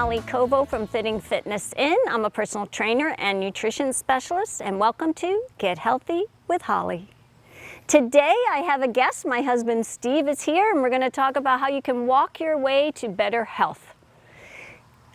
Holly Kovo from Fitting Fitness In. I'm a personal trainer and nutrition specialist, and welcome to Get Healthy with Holly. Today I have a guest. My husband Steve is here, and we're going to talk about how you can walk your way to better health.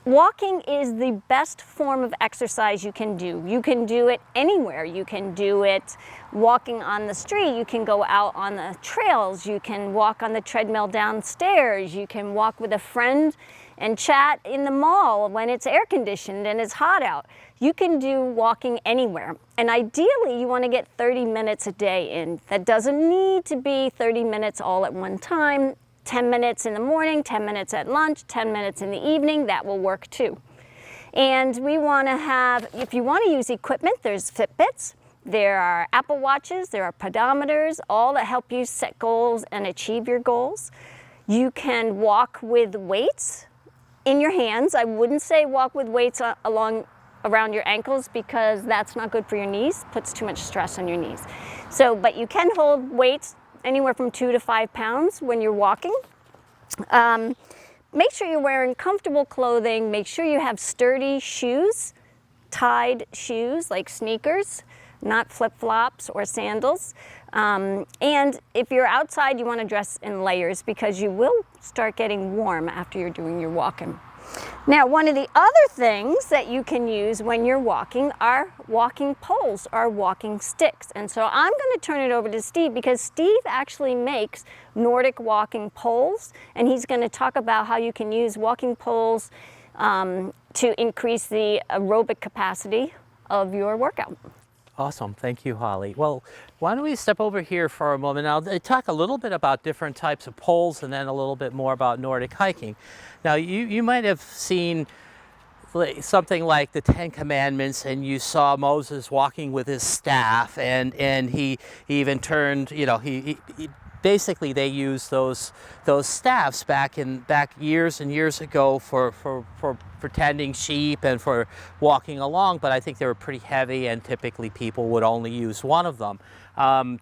Walking is the best form of exercise you can do. You can do it anywhere. You can do it walking on the street. You can go out on the trails. You can walk on the treadmill downstairs. You can walk with a friend and chat in the mall when it's air conditioned and it's hot out. You can do walking anywhere. And ideally, you want to get 30 minutes a day in. That doesn't need to be 30 minutes all at one time. 10 minutes in the morning, 10 minutes at lunch, 10 minutes in the evening, that will work too. And we want to have, if you want to use equipment, there's Fitbits, there are Apple Watches, there are pedometers, all that help you set goals and achieve your goals. You can walk with weights in your hands. I wouldn't say walk with weights around your ankles because that's not good for your knees, puts too much stress on your knees. So, but you can hold weights anywhere from 2 to 5 pounds when you're walking. Make sure you're wearing comfortable clothing. Make sure you have sturdy shoes, tied shoes like sneakers, not flip-flops or sandals. And if you're outside, you want to dress in layers because you will start getting warm after you're doing your walking. Now, one of the other things that you can use when you're walking are walking poles or walking sticks. And so I'm going to turn it over to Steve because Steve actually makes Nordic Walking Poles, and he's going to talk about how you can use walking poles to increase the aerobic capacity of your workout. Awesome. Thank you, Holly. Well, why don't we step over here for a moment. I'll talk a little bit about different types of poles and then a little bit more about Nordic hiking. Now, you might have seen something like the Ten Commandments, and you saw Moses walking with his staff, and he even turned, you know, he basically they used those staffs back years and years ago for tending sheep and for walking along, but I think they were pretty heavy and typically people would only use one of them.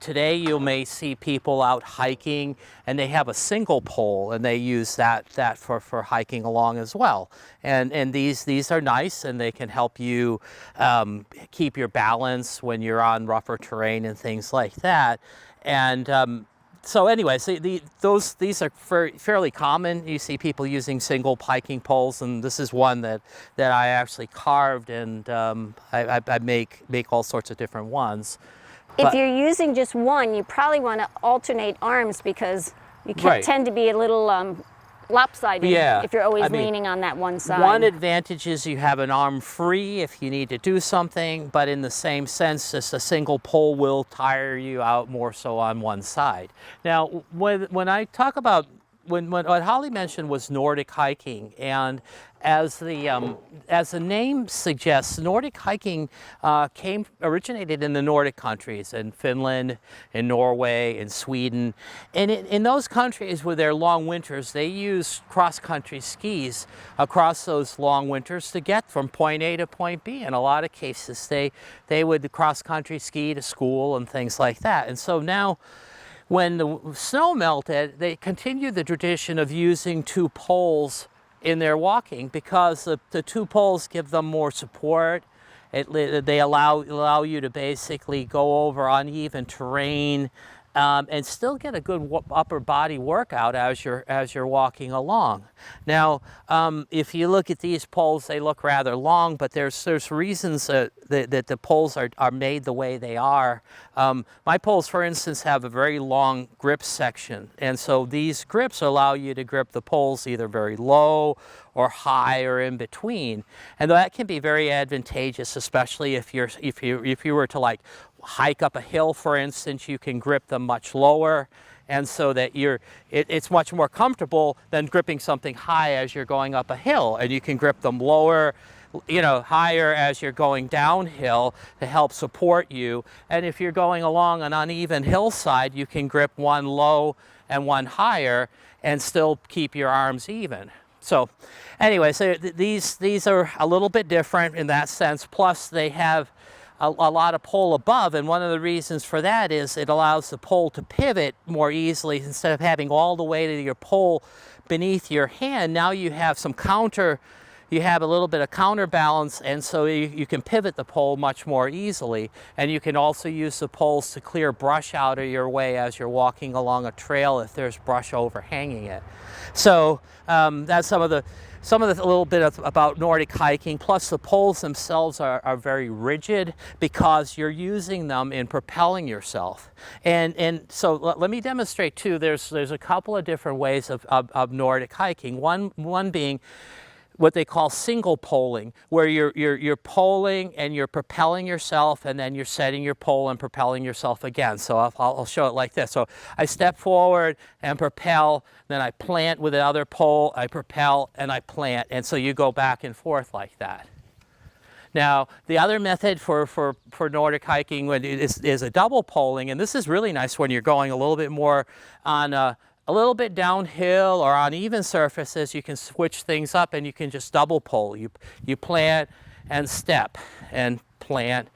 Today you may see people out hiking and they have a single pole and they use that for hiking along as well. And these are nice and they can help you keep your balance when you're on rougher terrain and things like that. And so anyway, these are fairly common. You see people using single hiking poles, and this is one that I actually carved, and I make all sorts of different ones. If you're using just one, you probably want to alternate arms because you can tend to be a little lopsided if you're always leaning on that one side. One advantage is you have an arm free if you need to do something, but in the same sense, just a single pole will tire you out more so on one side. Now, when I talk about, what Holly mentioned was Nordic hiking, and as the name suggests, Nordic hiking originated in the Nordic countries, in Finland, in Norway, in Sweden. And in those countries with their long winters, they use cross-country skis across those long winters to get from point A to point B. In a lot of cases, they would cross-country ski to school and things like that. And so now, when the snow melted, they continued the tradition of using two poles in their walking because the two poles give them more support. They allow you to basically go over uneven terrain and still get a good upper body workout as you're walking along. Now, if you look at these poles, they look rather long, but there's reasons that the poles are made the way they are. My poles, for instance, have a very long grip section, and so these grips allow you to grip the poles either very low or high or in between, and that can be very advantageous, especially if you were to like hike up a hill, for instance. You can grip them much lower, and so that it's much more comfortable than gripping something high as you're going up a hill, and you can grip them lower, higher as you're going downhill to help support you. And if you're going along an uneven hillside, you can grip one low and one higher and still keep your arms even. So anyway, so these are a little bit different in that sense, plus they have a lot of pole above, and one of the reasons for that is it allows the pole to pivot more easily. Instead of having all the weight of your pole beneath your hand, now you have some counter you have a little bit of counterbalance, and so you can pivot the pole much more easily. And you can also use the poles to clear brush out of your way as you're walking along a trail if there's brush overhanging it. So that's some of the little bit about Nordic hiking. Plus the poles themselves are very rigid because you're using them in propelling yourself. And so let me demonstrate too. There's a couple of different ways of Nordic hiking. One being what they call single poling, where you're poling and you're propelling yourself, and then you're setting your pole and propelling yourself again. So I'll show it like this. So I step forward and propel, then I plant with the other pole, I propel and I plant, and so you go back and forth like that. Now, the other method for Nordic hiking is a double poling, and this is really nice when you're going a little bit more on a little bit downhill or on even surfaces. You can switch things up and you can just double pole. You plant and step, and plant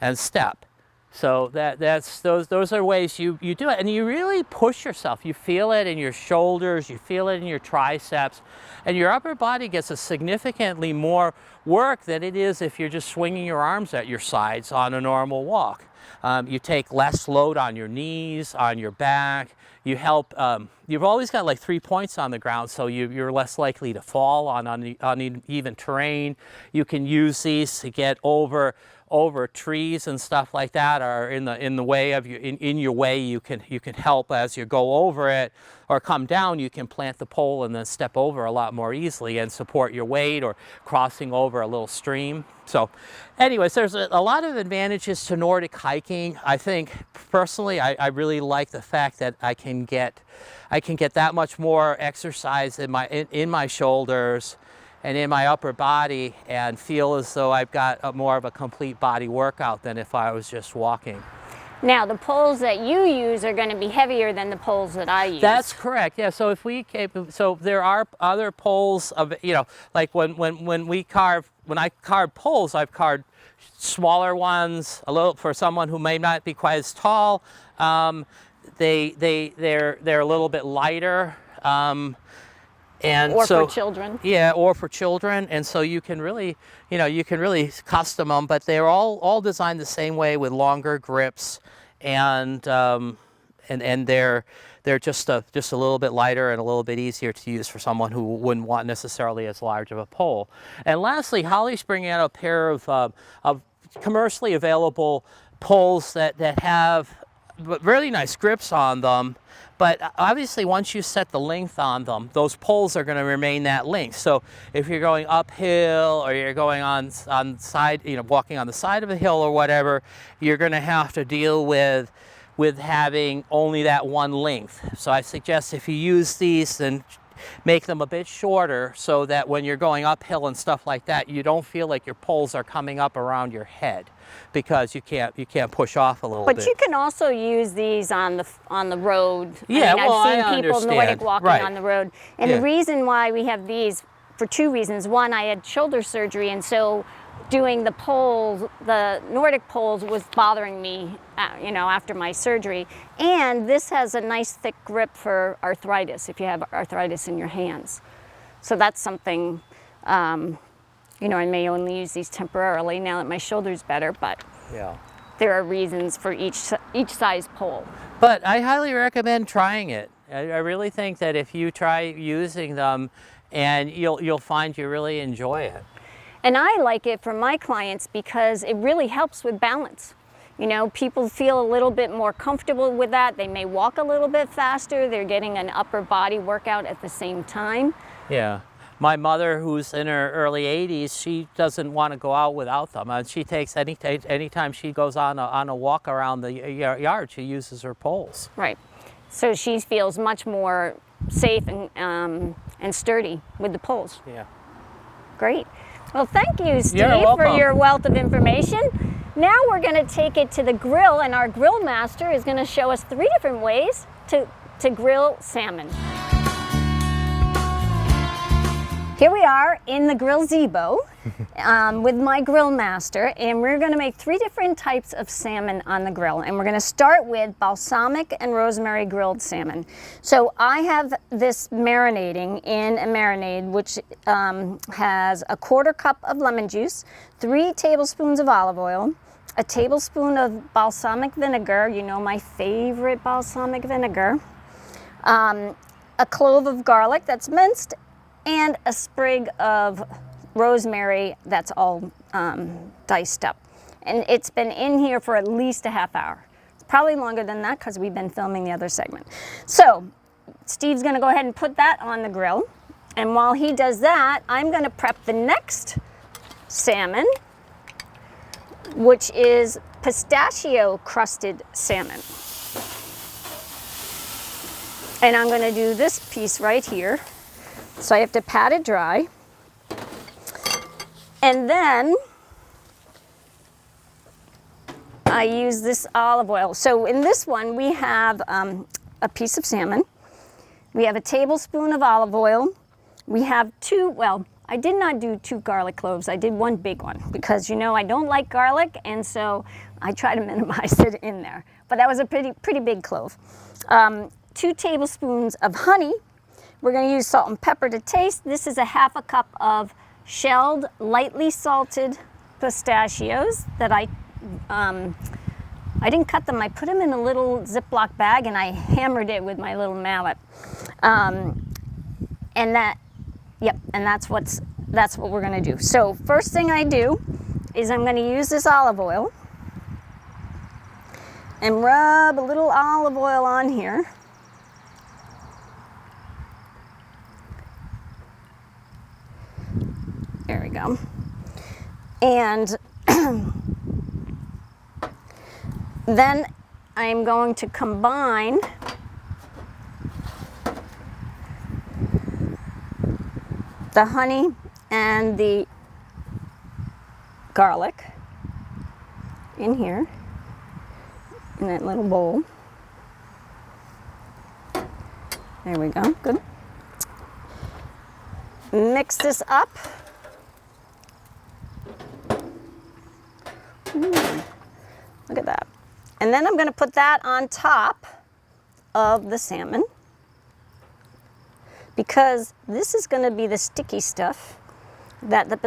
and step. So those are ways you do it, and you really push yourself. You feel it in your shoulders, you feel it in your triceps, and your upper body gets a significantly more work than it is if you're just swinging your arms at your sides on a normal walk. You take less load on your knees, on your back. You help, you've always got like 3 points on the ground, so you're less likely to fall on uneven terrain. You can use these to get over trees and stuff like that, or in the way of your way. You can help as you go over it or come down. You can plant the pole and then step over a lot more easily and support your weight, or crossing over a little stream. So anyways, there's a lot of advantages to Nordic hiking. I think personally I really like the fact that I can get that much more exercise in my shoulders and in my upper body, and feel as though I've got more of a complete body workout than if I was just walking. Now, the poles that you use are going to be heavier than the poles that I use. That's correct. Yeah. So so there are other poles of, like when I carve poles, I've carved smaller ones, a little for someone who may not be quite as tall. They're a little bit lighter. For children. Yeah, or for children, and so you can really custom them, but they're all designed the same way with longer grips, and they're just a little bit lighter and a little bit easier to use for someone who wouldn't want necessarily as large of a pole. And lastly, Holly's bringing out a pair of commercially available poles that have really nice grips on them. But obviously, once you set the length on them, those poles are going to remain that length. So if you're going uphill, or you're going on side, walking on the side of a hill or whatever, you're going to have to deal with having only that one length. So I suggest if you use these, then make them a bit shorter, so that when you're going uphill and stuff like that, you don't feel like your poles are coming up around your head, because you can't push off a little bit. But you can also use these on the road. Yeah, I've seen people Nordic walking right. on the road. And the reason why we have these, for two reasons. One, I had shoulder surgery, and so doing the poles, the Nordic poles, was bothering me, after my surgery. And this has a nice thick grip for arthritis, if you have arthritis in your hands. So that's something, I may only use these temporarily now that my shoulder's better, but there are reasons for each size pole. But I highly recommend trying it. I really think that if you try using them, and you'll find you really enjoy it. And I like it for my clients because it really helps with balance. People feel a little bit more comfortable with that. They may walk a little bit faster. They're getting an upper body workout at the same time. Yeah. My mother, who's in her early 80s, she doesn't want to go out without them. She takes anytime she goes on a walk around the yard, she uses her poles. Right. So she feels much more safe and sturdy with the poles. Yeah. Great. Well, thank you, Steve, You're welcome. for your wealth of information. Now we're going to take it to the grill, and our grill master is going to show us 3 different ways to grill salmon. Here we are in the grill Zebo with my grill master, and we're going to make 3 different types of salmon on the grill. And we're going to start with balsamic and rosemary grilled salmon. So I have this marinating in a marinade which has a 1/4 cup of lemon juice, 3 tablespoons of olive oil, a tablespoon of balsamic vinegar, you know my favorite balsamic vinegar, a clove of garlic that's minced, and a sprig of rosemary that's all diced up. And it's been in here for at least a half hour. It's probably longer than that because we've been filming the other segment. So Steve's gonna go ahead and put that on the grill. And while he does that, I'm gonna prep the next salmon, which is pistachio crusted salmon. And I'm gonna do this piece right here. So I have to pat it dry. And then I use this olive oil. So in this one, we have a piece of salmon. We have a tablespoon of olive oil. We have 2, well, I did not do 2 garlic cloves. I did 1 big one because, you know, I don't like garlic, and so I try to minimize it in there. But that was a pretty big clove. 2 tablespoons of honey. We're going to use salt and pepper to taste. This is a 1/2 cup of shelled, lightly salted pistachios that I didn't cut them. I put them in a little Ziploc bag and I hammered it with my little mallet. And that's what we're going to do. So first thing I do is I'm going to use this olive oil and rub a little olive oil on here. There we go. And then I'm going to combine the honey and the garlic in here, in that little bowl. There we go, good. Mix this up. Look at that. And then I'm going to put that on top of the salmon because this is going to be the sticky stuff that the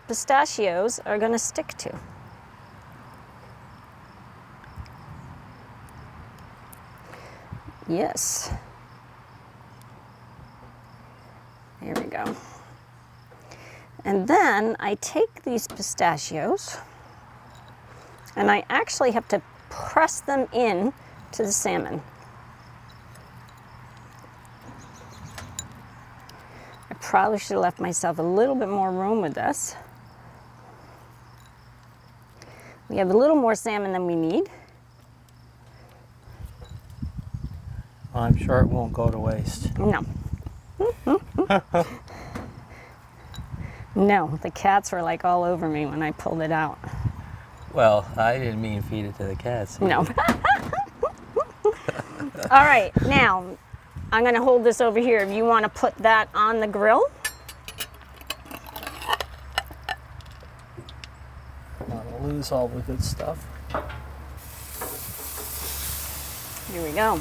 pistachios are going to stick to. Yes. There we go. And then I take these pistachios and I actually have to press them in to the salmon. I probably should have left myself a little bit more room with this. We have a little more salmon than we need. I'm sure it won't go to waste. No. No, the cats were like all over me when I pulled it out. Well, I didn't mean feed it to the cats. No. All right, now I'm going to hold this over here. If you want to put that on the grill. Want to lose all the good stuff. Here we go.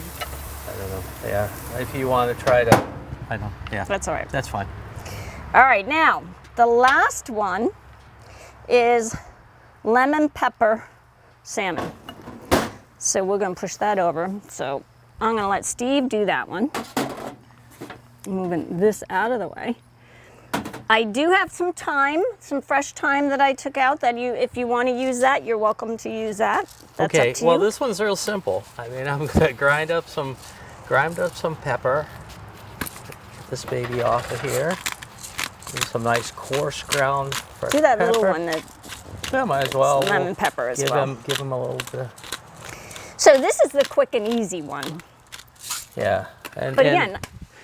I don't know. Yeah, if you want to try to, I know. Yeah, That's all right. that's fine. All right, now the last one is lemon pepper salmon. So we're going to push that over. So I'm going to let Steve do that one. Moving this out of the way. I do have some thyme, some fresh thyme that I took out that if you want to use that, you're welcome to use that. That's Okay, up to well you. this one's real simple. I mean, I'm going to grind up some pepper. Get this baby off of here. Do some nice coarse ground fresh Do that pepper. little one that Yeah, might as well. lemon pepper as well. Give them a little bit. So this is the quick and easy one. Yeah. But again,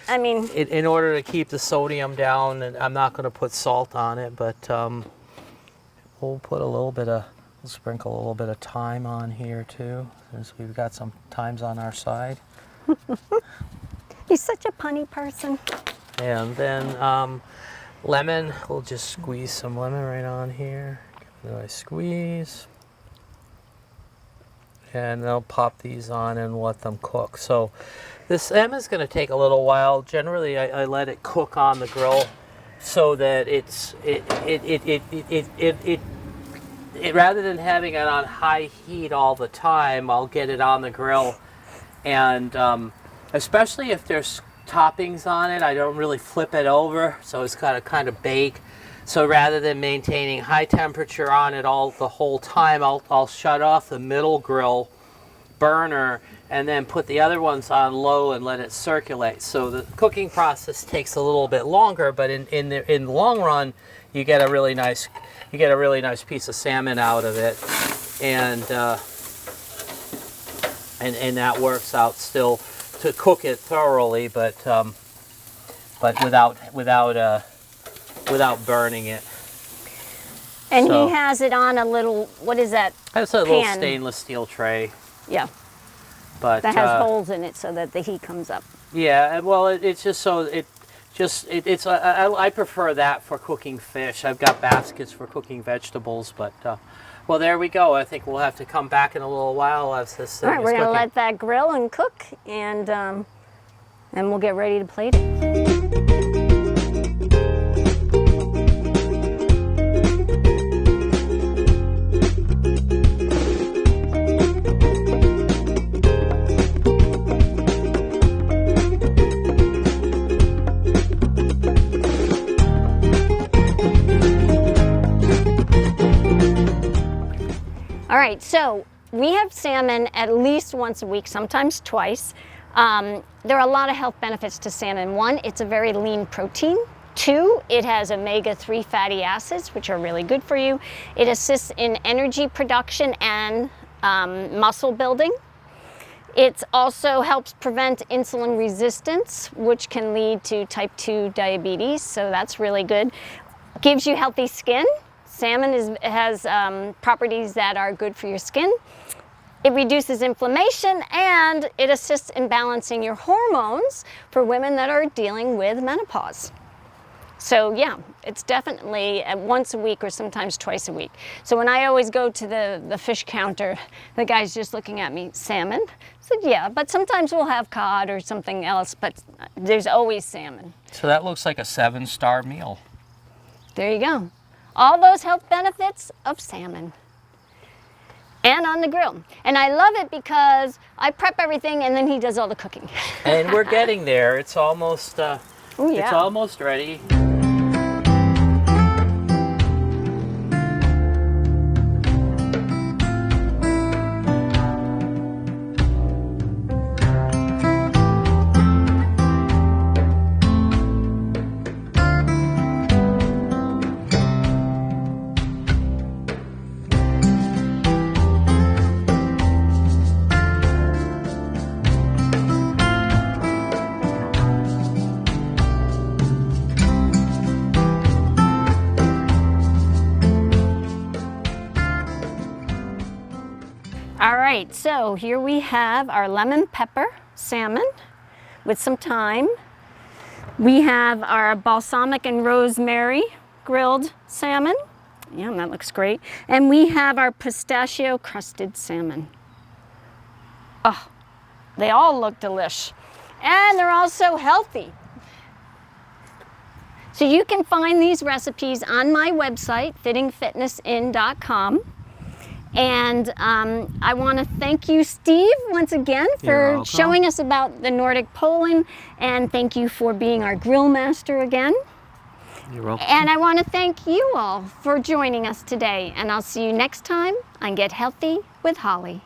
I mean, in order to keep the sodium down, and I'm not going to put salt on it, but we'll put we'll sprinkle a little bit of thyme on here too, since we've got some thymes on our side. he's such a punny person. And then Lemon, we'll just squeeze some lemon right on here. Give it a nice squeeze. And they'll pop these on and let them cook. So this salmon is going to take a little while. Generally, I let it cook on the grill so that it rather than having it on high heat all the time, I'll get it on the grill. And especially if there's toppings on it, I don't really flip it over, so it's got to kind of bake. So rather than maintaining high temperature on it the whole time, I'll shut off the middle grill burner and then put the other ones on low and let it circulate. So the cooking process takes a little bit longer, but in the long run, you get a really nice piece of salmon out of it, and that works out still to cook it thoroughly, but without burning it. And So, he has it on a little, what is that? that's a little pan. stainless steel tray, Yeah, but that has holes in it so that the heat comes up. yeah. Well, it's just so I prefer that for cooking fish. I've got baskets for cooking vegetables, but well, there we go. I think we'll have to come back in a little while as this thing All right, is we're going to cooking. let that grill and cook, and we'll get ready to plate it. All right, so we have salmon at least once a week, sometimes twice. There are a lot of health benefits to salmon. One, it's a very lean protein. Two, it has omega-3 fatty acids, which are really good for you. It assists in energy production and muscle building. It also helps prevent insulin resistance, which can lead to type 2 diabetes, so that's really good. Gives you healthy skin. Salmon has properties that are good for your skin. It reduces inflammation, and it assists in balancing your hormones for women that are dealing with menopause. So yeah, it's definitely once a week or sometimes twice a week. So when I always go to the fish counter, the guy's just looking at me, salmon? I said, yeah, but sometimes we'll have cod or something else, but there's always salmon. So that looks like a 7-star meal. There you go. All those health benefits of salmon. And on the grill. And I love it because I prep everything and then he does all the cooking. And we're getting there. It's almost Ooh, yeah. It's almost ready. All right, so here we have our lemon pepper salmon with some thyme. We have our balsamic and rosemary grilled salmon. Yeah, that looks great. And we have our pistachio crusted salmon. Oh, they all look delish. And they're also healthy. So you can find these recipes on my website, fittingfitnessin.com. And I want to thank you, Steve, once again for showing us about the Nordic poling, and thank you for being our grill master again. You're welcome. And I want to thank you all for joining us today, and I'll see you next time on Get Healthy with Holly.